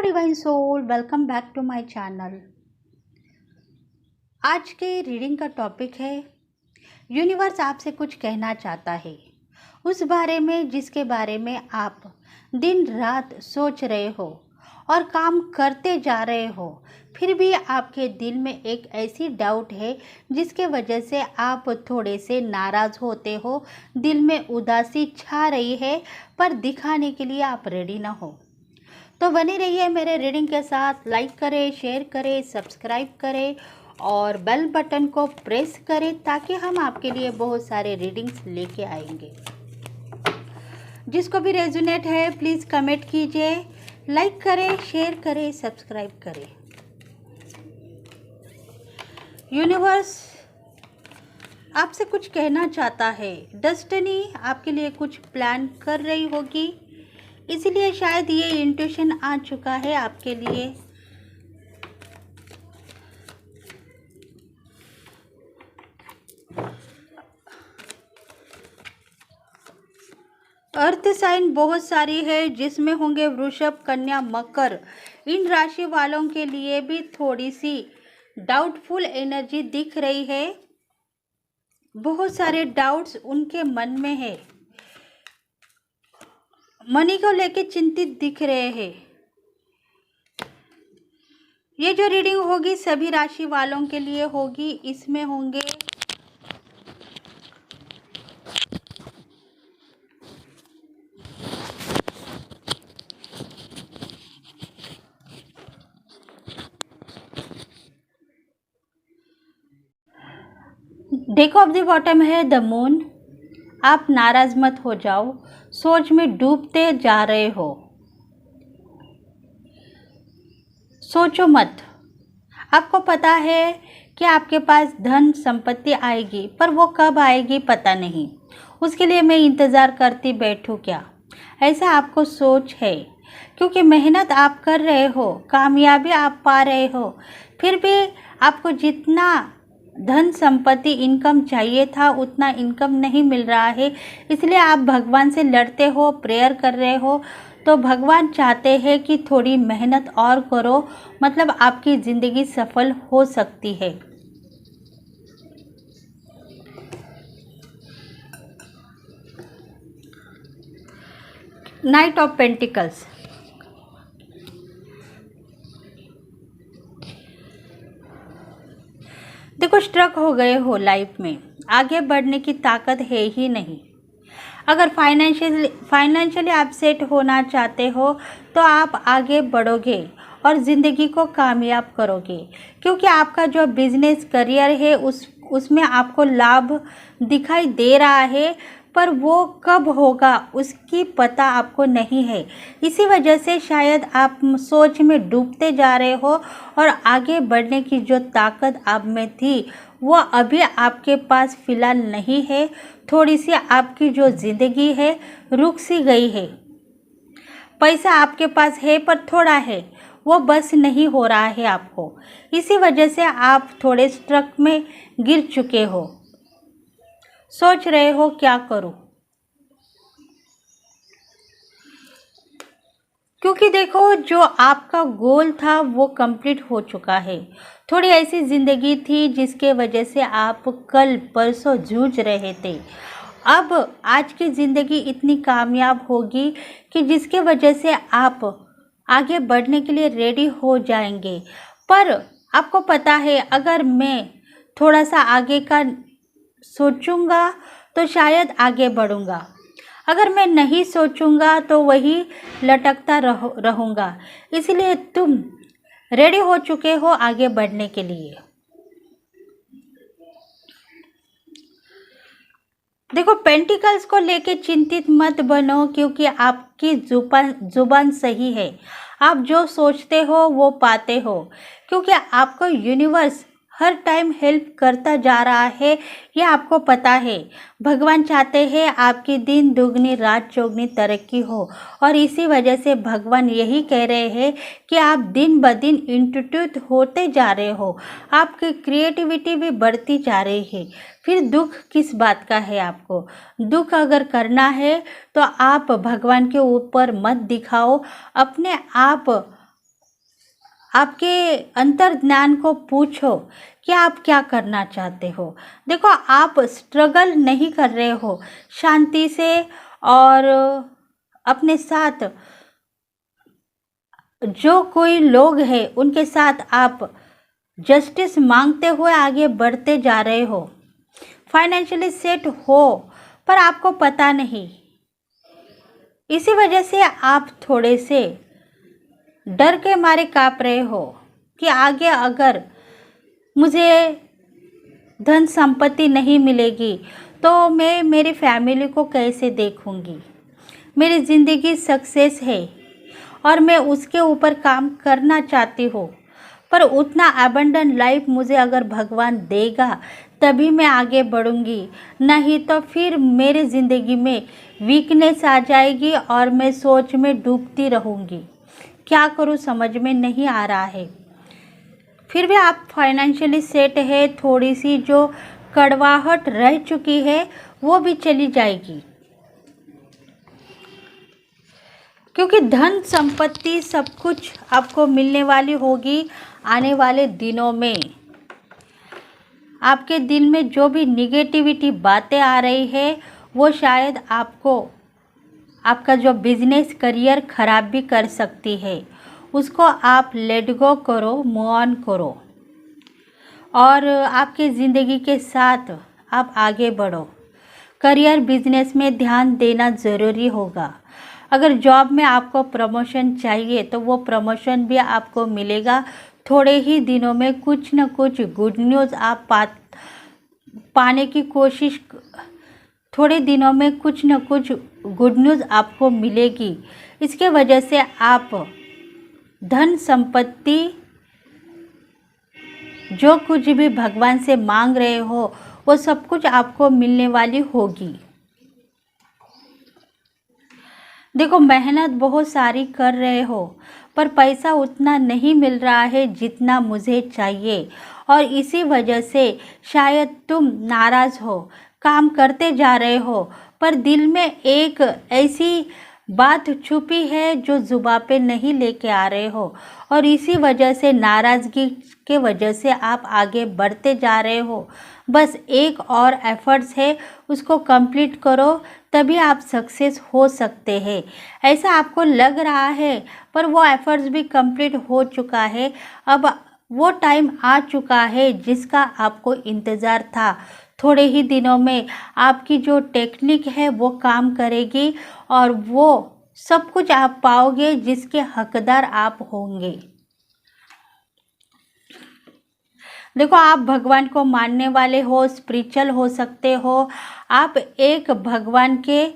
Divine soul, welcome back to my channel. आज के reading का टॉपिक है यूनिवर्स आपसे कुछ कहना चाहता है उस बारे में जिसके बारे में आप दिन रात सोच रहे हो और काम करते जा रहे हो, फिर भी आपके दिल में एक ऐसी डाउट है जिसके वजह से आप थोड़े से नाराज़ होते हो, दिल में उदासी छा रही है पर दिखाने के लिए आप रेडी ना हो। तो बने रहिए मेरे रीडिंग के साथ। लाइक करें, शेयर करें, सब्सक्राइब करें और बेल बटन को प्रेस करें ताकि हम आपके लिए बहुत सारे रीडिंग्स लेके आएंगे। जिसको भी रेजोनेट है प्लीज़ कमेंट कीजिए, लाइक करें, शेयर करें, सब्सक्राइब करें। यूनिवर्स आपसे कुछ कहना चाहता है, डेस्टिनी आपके लिए कुछ प्लान कर रही होगी, इसलिए शायद ये इंट्यूशन आ चुका है आपके लिए। अर्थ साइन बहुत सारी है जिसमें होंगे वृषभ, कन्या, मकर। इन राशि वालों के लिए भी थोड़ी सी डाउटफुल एनर्जी दिख रही है। बहुत सारे डाउट्स उनके मन में है, मनी को लेके चिंतित दिख रहे हैं। ये जो रीडिंग होगी सभी राशि वालों के लिए होगी। इसमें होंगे डेक ऑफ द बॉटम है द मून। आप नाराज मत हो जाओ, सोच में डूबते जा रहे हो, सोचो मत। आपको पता है कि आपके पास धन संपत्ति आएगी, पर वो कब आएगी पता नहीं। उसके लिए मैं इंतज़ार करती बैठूं क्या, ऐसा आपको सोच है, क्योंकि मेहनत आप कर रहे हो, कामयाबी आप पा रहे हो, फिर भी आपको जितना धन संपत्ति इनकम चाहिए था उतना इनकम नहीं मिल रहा है। इसलिए आप भगवान से लड़ते हो, प्रेयर कर रहे हो। तो भगवान चाहते हैं कि थोड़ी मेहनत और करो, मतलब आपकी ज़िंदगी सफल हो सकती है। Night of pentacles. देखो, स्ट्रक हो गए हो लाइफ में, आगे बढ़ने की ताकत है ही नहीं। अगर फाइनेंशियली आप सेट होना चाहते हो तो आप आगे बढ़ोगे और ज़िंदगी को कामयाब करोगे, क्योंकि आपका जो बिजनेस करियर है उसमें आपको लाभ दिखाई दे रहा है, पर वो कब होगा उसकी पता आपको नहीं है। इसी वजह से शायद आप सोच में डूबते जा रहे हो और आगे बढ़ने की जो ताकत आप में थी वो अभी आपके पास फ़िलहाल नहीं है। थोड़ी सी आपकी जो ज़िंदगी है रुक सी गई है। पैसा आपके पास है पर थोड़ा है, वो बस नहीं हो रहा है आपको। इसी वजह से आप थोड़े स्ट्रक में गिर चुके हो, सोच रहे हो क्या करूं। क्योंकि देखो, जो आपका गोल था वो कंप्लीट हो चुका है। थोड़ी ऐसी ज़िंदगी थी जिसके वजह से आप कल परसों जूझ रहे थे। अब आज की ज़िंदगी इतनी कामयाब होगी कि जिसके वजह से आप आगे बढ़ने के लिए रेडी हो जाएंगे। पर आपको पता है, अगर मैं थोड़ा सा आगे का सोचूंगा तो शायद आगे बढ़ूंगा, अगर मैं नहीं सोचूंगा तो वही लटकता रहूँगा। इसलिए तुम रेडी हो चुके हो आगे बढ़ने के लिए। देखो, पेंटिकल्स को लेके चिंतित मत बनो, क्योंकि आपकी जुबान सही है। आप जो सोचते हो वो पाते हो, क्योंकि आपको यूनिवर्स हर टाइम हेल्प करता जा रहा है, ये आपको पता है। भगवान चाहते हैं आपकी दिन दुगनी रात चौगनी तरक्की हो, और इसी वजह से भगवान यही कह रहे हैं कि आप दिन ब दिन इंट्यूटिव होते जा रहे हो, आपकी क्रिएटिविटी भी बढ़ती जा रही है। फिर दुख किस बात का है आपको? दुख अगर करना है तो आप भगवान के ऊपर मत दिखाओ, अपने आप आपके अंतर्ज्ञान को पूछो कि आप क्या करना चाहते हो। देखो, आप स्ट्रगल नहीं कर रहे हो, शांति से और अपने साथ जो कोई लोग हैं उनके साथ आप जस्टिस मांगते हुए आगे बढ़ते जा रहे हो। फाइनेंशियली सेट हो, पर आपको पता नहीं, इसी वजह से आप थोड़े से डर के मारे काँप रहे हो कि आगे अगर मुझे धन संपत्ति नहीं मिलेगी तो मैं मेरी फैमिली को कैसे देखूंगी। मेरी ज़िंदगी सक्सेस है और मैं उसके ऊपर काम करना चाहती हूँ, पर उतना अबंडेंट लाइफ मुझे अगर भगवान देगा तभी मैं आगे बढ़ूंगी, नहीं तो फिर मेरी ज़िंदगी में वीकनेस आ जाएगी और मैं सोच में डूबती रहूंगी। क्या करूँ समझ में नहीं आ रहा है। फिर भी आप फाइनेंशियली सेट है, थोड़ी सी जो कड़वाहट रह चुकी है वो भी चली जाएगी, क्योंकि धन संपत्ति सब कुछ आपको मिलने वाली होगी आने वाले दिनों में। आपके दिल में जो भी निगेटिविटी बातें आ रही है वो शायद आपको आपका जो बिजनेस करियर खराब भी कर सकती है। उसको आप लेट गो करो, मूव ऑन करो और आपकी ज़िंदगी के साथ आप आगे बढ़ो। करियर बिजनेस में ध्यान देना ज़रूरी होगा। अगर जॉब में आपको प्रमोशन चाहिए तो वो प्रमोशन भी आपको मिलेगा। थोड़े ही दिनों में कुछ न कुछ गुड न्यूज़ आप पाने की कोशिश, थोड़े दिनों में कुछ न कुछ गुड न्यूज़ आपको मिलेगी। इसके वजह से आप धन संपत्ति जो कुछ भी भगवान से मांग रहे हो वो सब कुछ आपको मिलने वाली होगी। देखो, मेहनत बहुत सारी कर रहे हो पर पैसा उतना नहीं मिल रहा है जितना मुझे चाहिए और इसी वजह से शायद तुम नाराज़ हो। काम करते जा रहे हो पर दिल में एक ऐसी बात छुपी है जो जुबान पे नहीं लेके आ रहे हो और इसी वजह से, नाराज़गी के वजह से आप आगे बढ़ते जा रहे हो। बस एक और एफर्ट्स है, उसको कंप्लीट करो तभी आप सक्सेस हो सकते हैं। ऐसा आपको लग रहा है पर वो एफर्ट्स भी कंप्लीट हो चुका है। अब वो टाइम आ चुका है जिसका आपको इंतज़ार था। थोड़े ही दिनों में आपकी जो टेक्निक है वो काम करेगी और वो सब कुछ आप पाओगे जिसके हकदार आप होंगे। देखो, आप भगवान को मानने वाले हो, स्पिरिचुअल हो सकते हो, आप एक भगवान के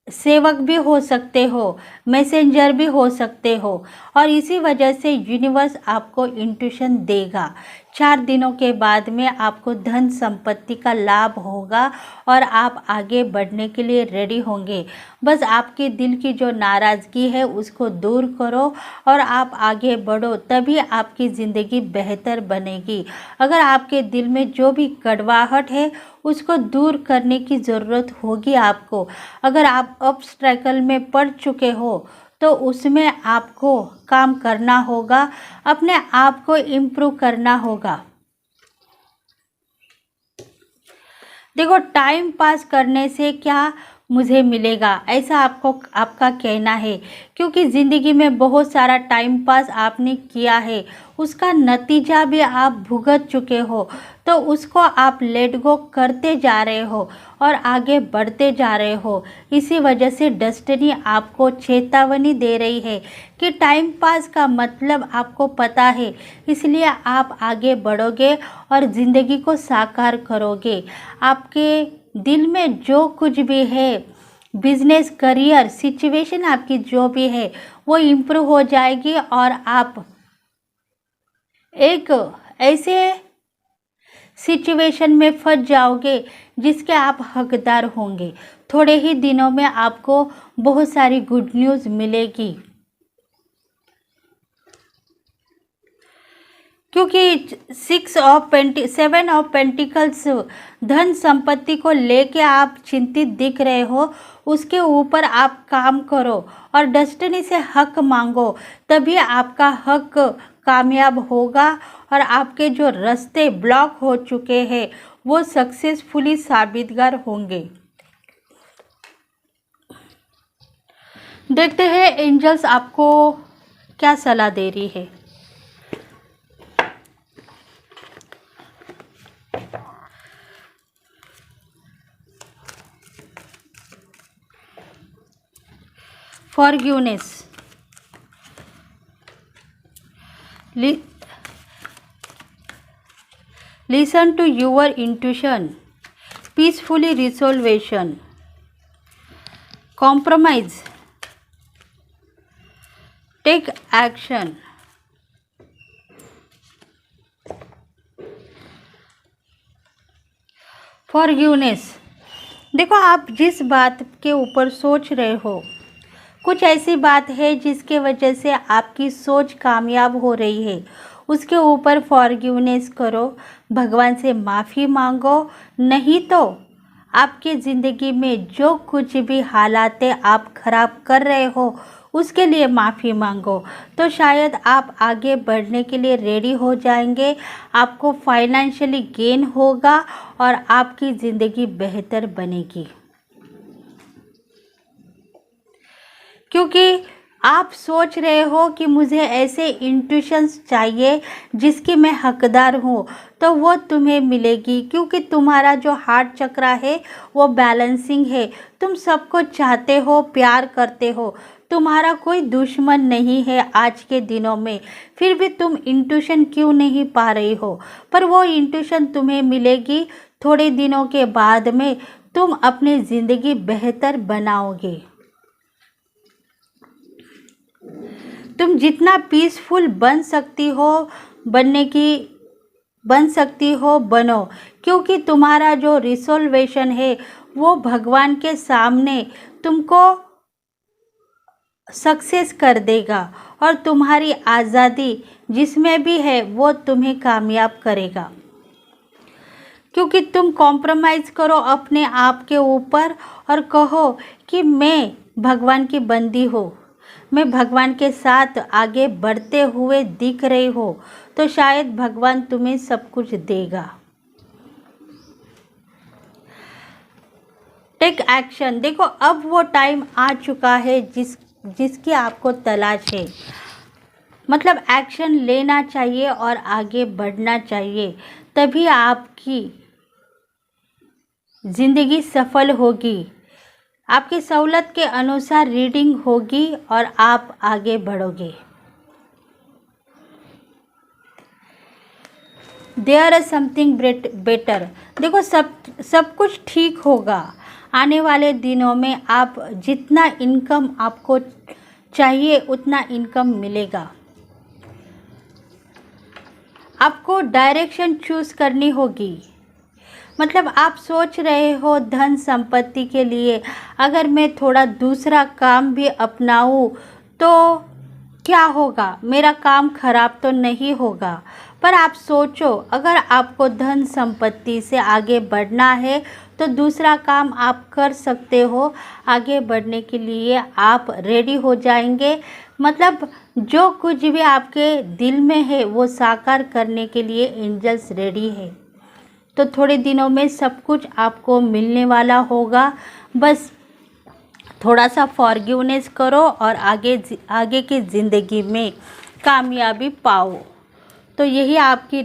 सेवक भी हो सकते हो, मैसेंजर भी हो सकते हो और इसी वजह से यूनिवर्स आपको इंट्यूशन देगा। 4 दिनों के बाद में आपको धन संपत्ति का लाभ होगा और आप आगे बढ़ने के लिए रेडी होंगे। बस आपके दिल की जो नाराज़गी है उसको दूर करो और आप आगे बढ़ो, तभी आपकी ज़िंदगी बेहतर बनेगी। अगर आपके दिल में जो भी कड़वाहट है उसको दूर करने की ज़रूरत होगी आपको। अगर आप ऑब्स्टेकल में पड़ चुके हो तो उसमें आपको काम करना होगा, अपने आप को इम्प्रूव करना होगा। देखो, टाइम पास करने से क्या मुझे मिलेगा, ऐसा आपका कहना है, क्योंकि ज़िंदगी में बहुत सारा टाइम पास आपने किया है, उसका नतीजा भी आप भुगत चुके हो, तो उसको आप लेट गो करते जा रहे हो और आगे बढ़ते जा रहे हो। इसी वजह से डेस्टिनी आपको चेतावनी दे रही है कि टाइम पास का मतलब आपको पता है, इसलिए आप आगे बढ़ोगे और ज़िंदगी को साकार करोगे। आपके दिल में जो कुछ भी है, बिजनेस, करियर, सिचुएशन आपकी जो भी है वो इम्प्रूव हो जाएगी और आप एक ऐसे सिचुएशन में फंस जाओगे जिसके आप हकदार होंगे। थोड़े ही दिनों में आपको बहुत सारी गुड न्यूज़ मिलेगी। क्योंकि 7 ऑफ पेंटिकल्स धन संपत्ति को लेके आप चिंतित दिख रहे हो, उसके ऊपर आप काम करो और डेस्टिनी से हक मांगो, तभी आपका हक कामयाब होगा और आपके जो रास्ते ब्लॉक हो चुके हैं वो सक्सेसफुली साबितगार होंगे। देखते हैं एंजल्स आपको क्या सलाह दे रही है। Forgiveness, listen to your intuition, peacefully resolution, compromise, take action, forgiveness. देखो, आप जिस बात के ऊपर सोच रहे हो, कुछ ऐसी बात है जिसके वजह से आपकी सोच कामयाब हो रही है, उसके ऊपर फॉरगिवनेस करो, भगवान से माफ़ी मांगो। नहीं तो आपकी ज़िंदगी में जो कुछ भी हालात आप ख़राब कर रहे हो उसके लिए माफ़ी मांगो, तो शायद आप आगे बढ़ने के लिए रेडी हो जाएंगे। आपको फाइनेंशियली गेन होगा और आपकी ज़िंदगी बेहतर बनेगी, क्योंकि आप सोच रहे हो कि मुझे ऐसे इंट्यूशंस चाहिए जिसकी मैं हकदार हूँ, तो वो तुम्हें मिलेगी, क्योंकि तुम्हारा जो हार्ट चक्रा है वो बैलेंसिंग है। तुम सबको चाहते हो, प्यार करते हो, तुम्हारा कोई दुश्मन नहीं है आज के दिनों में, फिर भी तुम इंट्यूशन क्यों नहीं पा रही हो। पर वो इंट्यूशन तुम्हें मिलेगी, थोड़े दिनों के बाद में तुम अपनी ज़िंदगी बेहतर बनाओगे। तुम जितना पीसफुल बन सकती हो बनो, क्योंकि तुम्हारा जो रिसोल्वेशन है वो भगवान के सामने तुमको सक्सेस कर देगा और तुम्हारी आज़ादी जिसमें भी है वो तुम्हें कामयाब करेगा, क्योंकि तुम कॉम्प्रोमाइज़ करो अपने आप के ऊपर और कहो कि मैं भगवान की बंदी हूँ, मैं भगवान के साथ आगे बढ़ते हुए दिख रही हो, तो शायद भगवान तुम्हें सब कुछ देगा। Take action. देखो, अब वो टाइम आ चुका है जिसकी आपको तलाश है, मतलब एक्शन लेना चाहिए और आगे बढ़ना चाहिए, तभी आपकी ज़िंदगी सफल होगी। आपकी सहूलत के अनुसार रीडिंग होगी और आप आगे बढ़ोगे। There is something better. देखो, सब कुछ ठीक होगा। आने वाले दिनों में आप जितना इनकम आपको चाहिए उतना इनकम मिलेगा। आपको डायरेक्शन चूज़ करनी होगी, मतलब आप सोच रहे हो धन संपत्ति के लिए अगर मैं थोड़ा दूसरा काम भी अपनाऊं तो क्या होगा, मेरा काम खराब तो नहीं होगा। पर आप सोचो, अगर आपको धन संपत्ति से आगे बढ़ना है तो दूसरा काम आप कर सकते हो। आगे बढ़ने के लिए आप रेडी हो जाएंगे, मतलब जो कुछ भी आपके दिल में है वो साकार करने के लिए एंजल्स रेडी है। तो थोड़े दिनों में सब कुछ आपको मिलने वाला होगा। बस थोड़ा सा फॉरगिवनेस करो और आगे की ज़िंदगी में कामयाबी पाओ। तो यही आपकी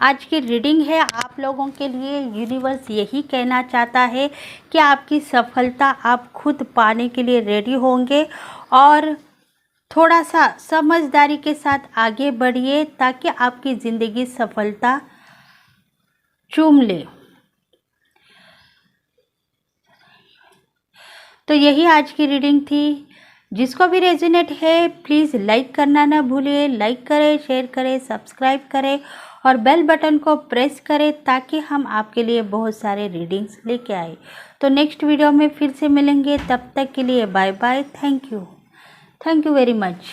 आज की रीडिंग है आप लोगों के लिए। यूनिवर्स यही कहना चाहता है कि आपकी सफलता आप खुद पाने के लिए रेडी होंगे और थोड़ा सा समझदारी के साथ आगे बढ़िए ताकि आपकी ज़िंदगी सफलता चूम ले। तो यही आज की रीडिंग थी। जिसको भी रेजोनेट है प्लीज़ लाइक करना ना भूलिए। लाइक करें, शेयर करें, सब्सक्राइब करें और बेल बटन को प्रेस करें ताकि हम आपके लिए बहुत सारे रीडिंग्स लेके आए। तो नेक्स्ट वीडियो में फिर से मिलेंगे, तब तक के लिए bye bye. Thank you very much.